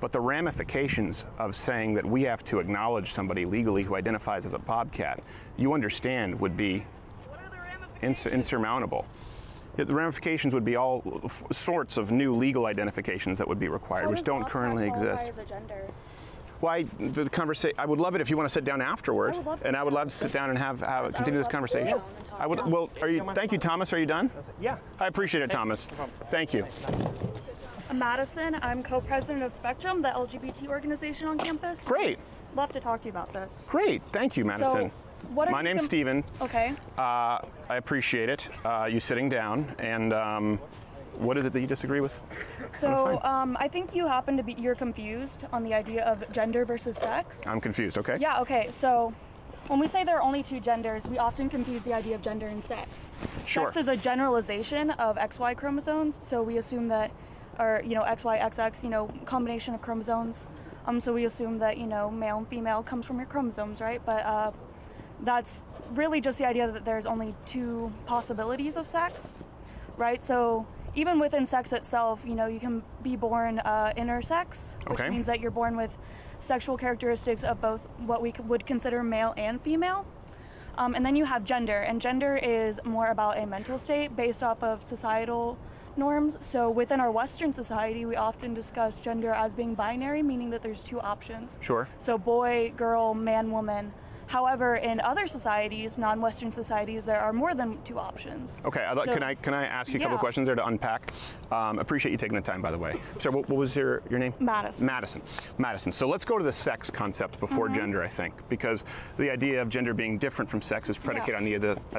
But the ramifications of saying that we have to acknowledge somebody legally who identifies as a bobcat, you understand, would be What are the ramifications? insurmountable. The ramifications would be all sorts of new legal identifications that would be required, which don't currently exist. As a gender? Why the conversation? I would love it if you want to sit down afterward, and I would love to sit down and have continue this conversation. I would. Well, are you? Thank you, Thomas. Are you done? Yeah. I appreciate it, Thomas. Thank you. I'm Madison. I'm co-president of Spectrum, the LGBT organization on campus. Great. Love to talk to you about this. Great. Thank you, Madison. What are My name's Steven. Okay. I appreciate it. You sitting down. And what is it that you disagree with? So I think you're confused on the idea of gender versus sex. I'm confused. Okay. Yeah. Okay. So when we say there are only two genders, we often confuse the idea of gender and sex. Sure. Sex is a generalization of XY chromosomes. So we assume that, or XY, XX, combination of chromosomes. So we assume that male and female comes from your chromosomes, right? But that's really just the idea that there's only two possibilities of sex, right? So even within sex itself, you can be born intersex, which means that you're born with sexual characteristics of both what we would consider male and female. And then you have gender, and gender is more about a mental state based off of societal norms. So within our Western society, we often discuss gender as being binary, meaning that there's two options. Sure. So boy, girl, man, woman. However, in other societies, non-Western societies, there are more than two options. Okay, can I ask you a couple of questions there to unpack? Appreciate you taking the time, by the way. So what was your name? Madison. Madison. So let's go to the sex concept before gender, I think, because the idea of gender being different from sex is predicated on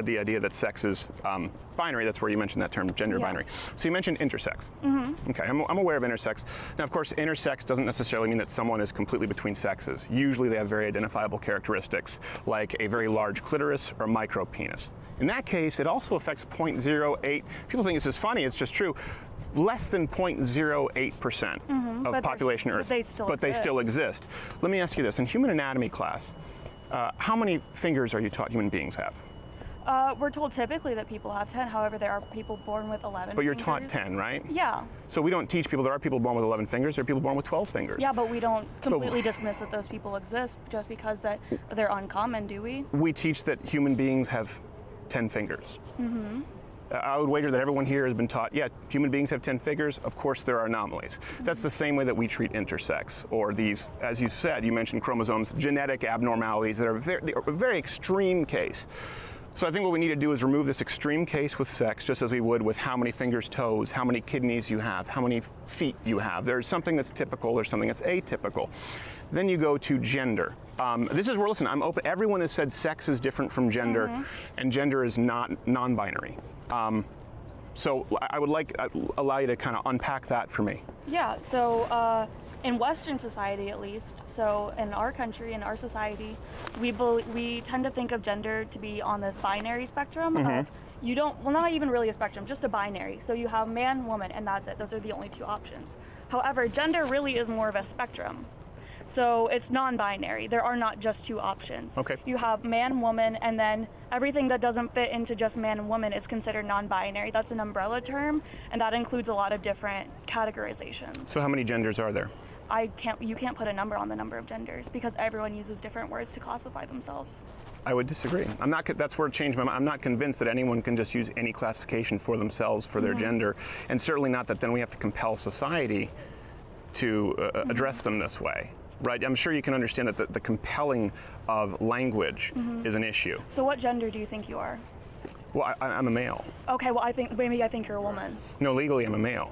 the idea that sex is binary. That's where you mentioned that term, gender binary. So you mentioned intersex. Okay, I'm aware of intersex. Now, of course, intersex doesn't necessarily mean that someone is completely between sexes. Usually they have very identifiable characteristics, like a very large clitoris or micro penis. In that case, it also affects 0.08. People think this is funny, it's just true. Less than 0.08% of population Earth. But they still exist. Let me ask you this. In human anatomy class, how many fingers are you taught human beings have? We're told typically that people have 10. However, there are people born with 11 But you're fingers. taught 10, right? Yeah. So we don't teach people there are people born with 11 fingers, there are people born with 12 fingers. Yeah, but we don't completely dismiss that those people exist just because that they're uncommon, do we? We teach that human beings have 10 fingers. I would wager that everyone here has been taught, yeah, human beings have 10 fingers. Of course, there are anomalies. That's the same way that we treat intersex, or these, as you said, you mentioned chromosomes, genetic abnormalities that are a very extreme case. So I think what we need to do is remove this extreme case with sex, just as we would with how many fingers, toes, how many kidneys you have, how many feet you have. There's something that's typical, there's something that's atypical. Then you go to gender. This is where, listen, I'm open. Everyone has said sex is different from gender, and gender is not non-binary. So I would allow you to kind of unpack that for me. Yeah, so in Western society at least, so in our country, in our society, we tend to think of gender to be on this binary spectrum of not even really a spectrum, just a binary. So you have man, woman, and that's it. Those are the only two options. However, gender really is more of a spectrum. So it's non-binary. There are not just two options. Okay. You have man, woman, and then everything that doesn't fit into just man and woman is considered non-binary. That's an umbrella term, and that includes a lot of different categorizations. So how many genders are there? You can't put a number on the number of genders because everyone uses different words to classify themselves. I would disagree. That's where it changed my mind. I'm not convinced that anyone can just use any classification for themselves for their gender, and certainly not that then we have to compel society to address them this way. Right, I'm sure you can understand that the compelling of language is an issue. So what gender do you think you are? Well, I'm a male. Okay, well I think you're a woman. No, legally I'm a male.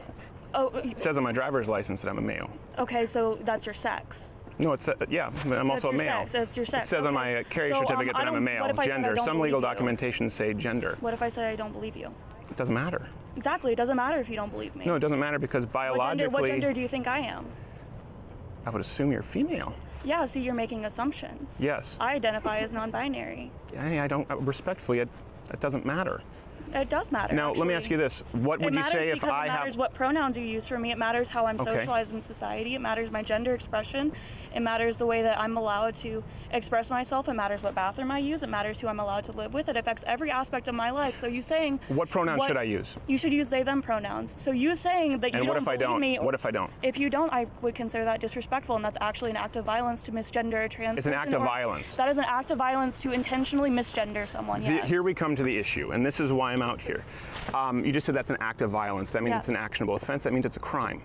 Oh, it says on my driver's license that I'm a male. Okay, so that's your sex. No, it's I'm also a male. Sex. It's your sex. It says on my carrier certificate that I'm a male. Gender. Some legal documentations say gender. What if I say I don't believe you? It doesn't matter. Exactly, it doesn't matter if you don't believe me. No, it doesn't matter because biologically. What gender do you think I am? I would assume you're female. Yeah, see, you're making assumptions. Yes. I identify as non-binary. I don't, respectfully, it doesn't matter. It does matter. Now, let me ask you this. What would you say if I It matters what pronouns you use for me. It matters how I'm socialized in society. It matters my gender expression. It matters the way that I'm allowed to express myself. It matters what bathroom I use. It matters who I'm allowed to live with. It affects every aspect of my life. So you saying... What pronoun should I use? You should use they, them pronouns. So you saying that you don't believe me... What if I don't? If you don't, I would consider that disrespectful, and that's actually an act of violence to misgender a trans person. It's an act of violence. That is an act of violence to intentionally misgender someone, yes. Here we come to the issue, and this is why I'm out here. You just said that's an act of violence. That means it's an actionable offense. That means it's a crime.